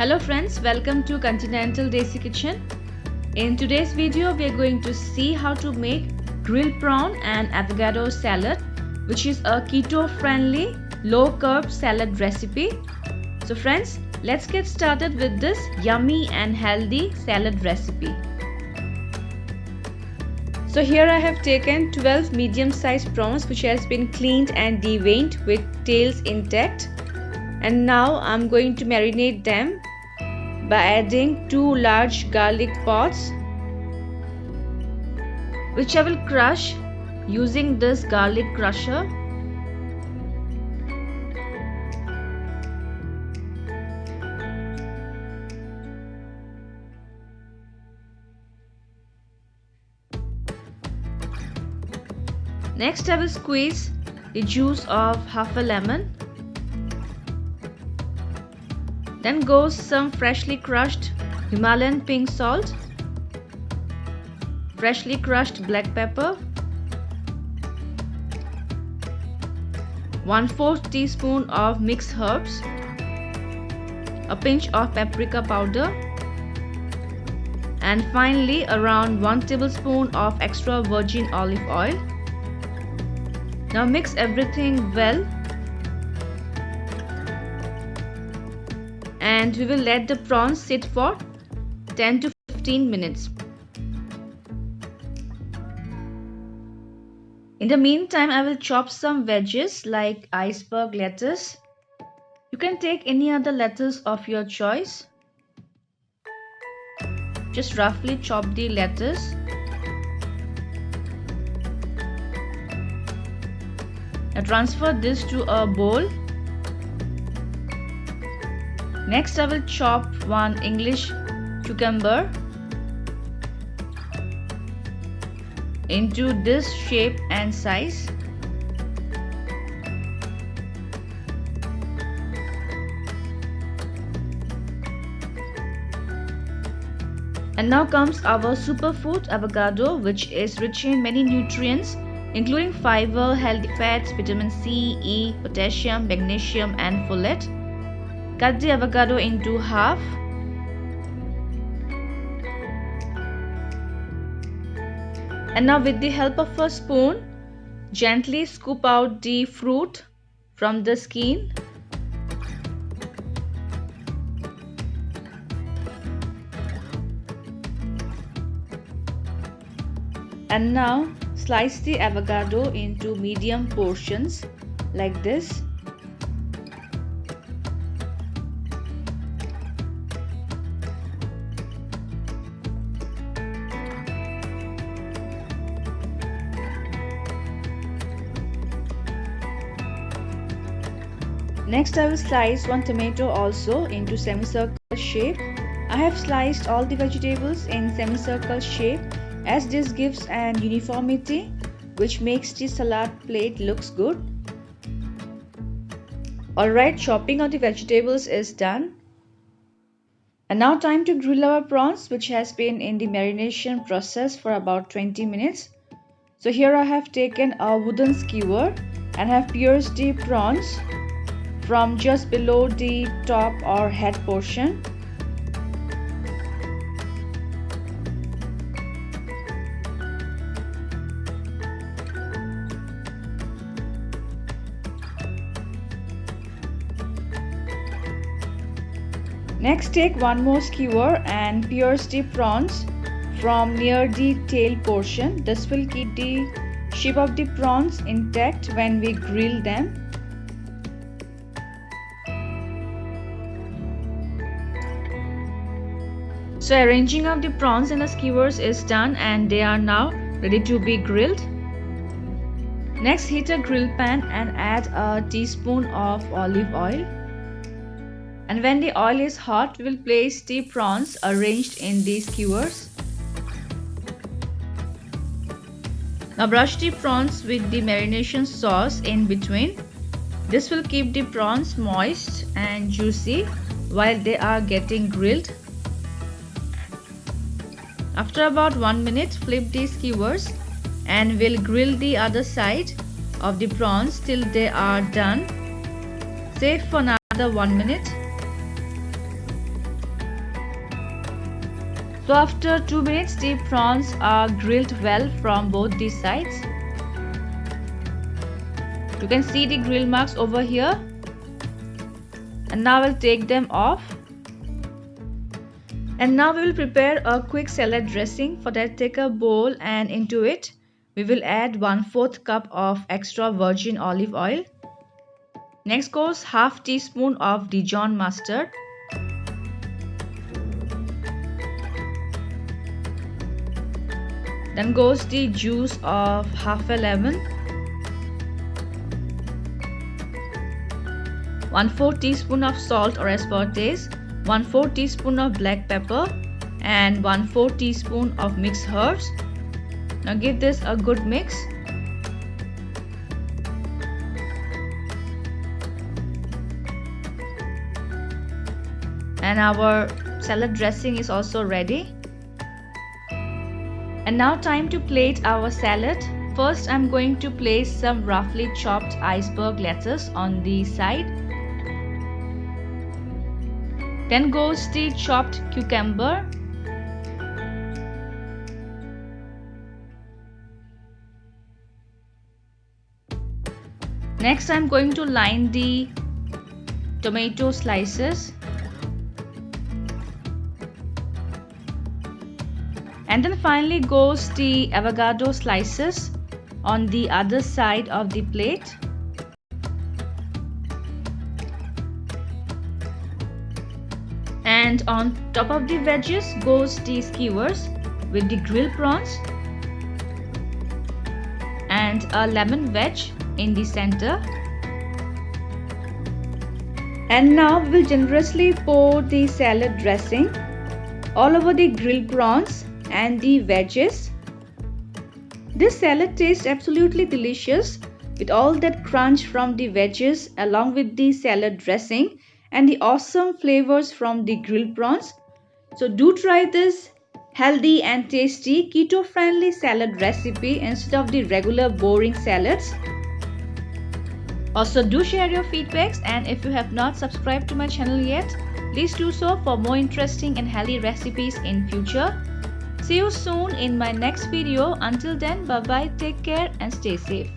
Hello friends, welcome to Continental Desi Kitchen. In today's video, we are going to see how to make grilled prawn and avocado salad, which is a keto-friendly, low-carb salad recipe. So friends, let's get started with this yummy and healthy salad recipe. So here I have taken 12 medium-sized prawns which has been cleaned and deveined with tails intact. And now I'm going to marinate them by adding 2 large garlic pods, which I will crush using this garlic crusher. Next I will squeeze the juice of half a lemon. Then goes some freshly crushed Himalayan pink salt, freshly crushed black pepper, 1/4 teaspoon of mixed herbs, a pinch of paprika powder, and finally around 1 tablespoon of extra virgin olive oil. Now mix everything well. And we will let the prawns sit for 10 to 15 minutes. In the meantime, I will chop some veggies like iceberg lettuce. You can take any other lettuce of your choice. Just roughly chop the lettuce. Now transfer this to a bowl. Next I will chop 1 English cucumber into this shape and size. And now comes our superfood avocado, which is rich in many nutrients including fiber, healthy fats, vitamin C, E, potassium, magnesium and folate. Cut the avocado into half. And now with the help of a spoon, gently scoop out the fruit from the skin. And now slice the avocado into medium portions like this. Next I will slice 1 tomato also into semicircle shape. I have sliced all the vegetables in semicircle shape as this gives an uniformity which makes the salad plate looks good. Alright, chopping of the vegetables is done. And now time to grill our prawns, which has been in the marination process for about 20 minutes. So here I have taken a wooden skewer and have pierced the prawns from just below the top or head portion. Next take one more skewer and pierce the prawns from near the tail portion. This will keep the shape of the prawns intact when we grill them. So arranging of the prawns in the skewers is done and they are now ready to be grilled. Next heat a grill pan and add a teaspoon of olive oil. And when the oil is hot, we will place the prawns arranged in the skewers. Now brush the prawns with the marination sauce in between. This will keep the prawns moist and juicy while they are getting grilled. After about 1 minute, flip the skewers and we'll grill the other side of the prawns till they are done. Save for another 1 minute. So after 2 minutes, the prawns are grilled well from both the sides. You can see the grill marks over here. And now I'll take them off. And now we will prepare a quick salad dressing. For that, take a bowl and into it we will add 1/4 cup of extra virgin olive oil. Next goes half teaspoon of Dijon mustard. Then goes the juice of half a lemon. 1/4 teaspoon of salt or as per taste. 1/4 teaspoon of black pepper and 1/4 teaspoon of mixed herbs. Now give this a good mix. And our salad dressing is also ready. And now time to plate our salad. First I'm going to place some roughly chopped iceberg lettuce on the side. Then goes the chopped cucumber. Next I'm going to line the tomato slices. And then finally goes the avocado slices on the other side of the plate. And on top of the wedges goes the skewers with the grilled prawns and a lemon wedge in the center. And now we will generously pour the salad dressing all over the grilled prawns and the wedges. This salad tastes absolutely delicious with all that crunch from the wedges along with the salad dressing and the awesome flavors from the grilled prawns. So do try this healthy and tasty keto friendly salad recipe instead of the regular boring salads. Also do share your feedbacks, and if you have not subscribed to my channel yet, please do so for more interesting and healthy recipes in future. See you soon in my next video. Until then, bye bye, take care and stay safe.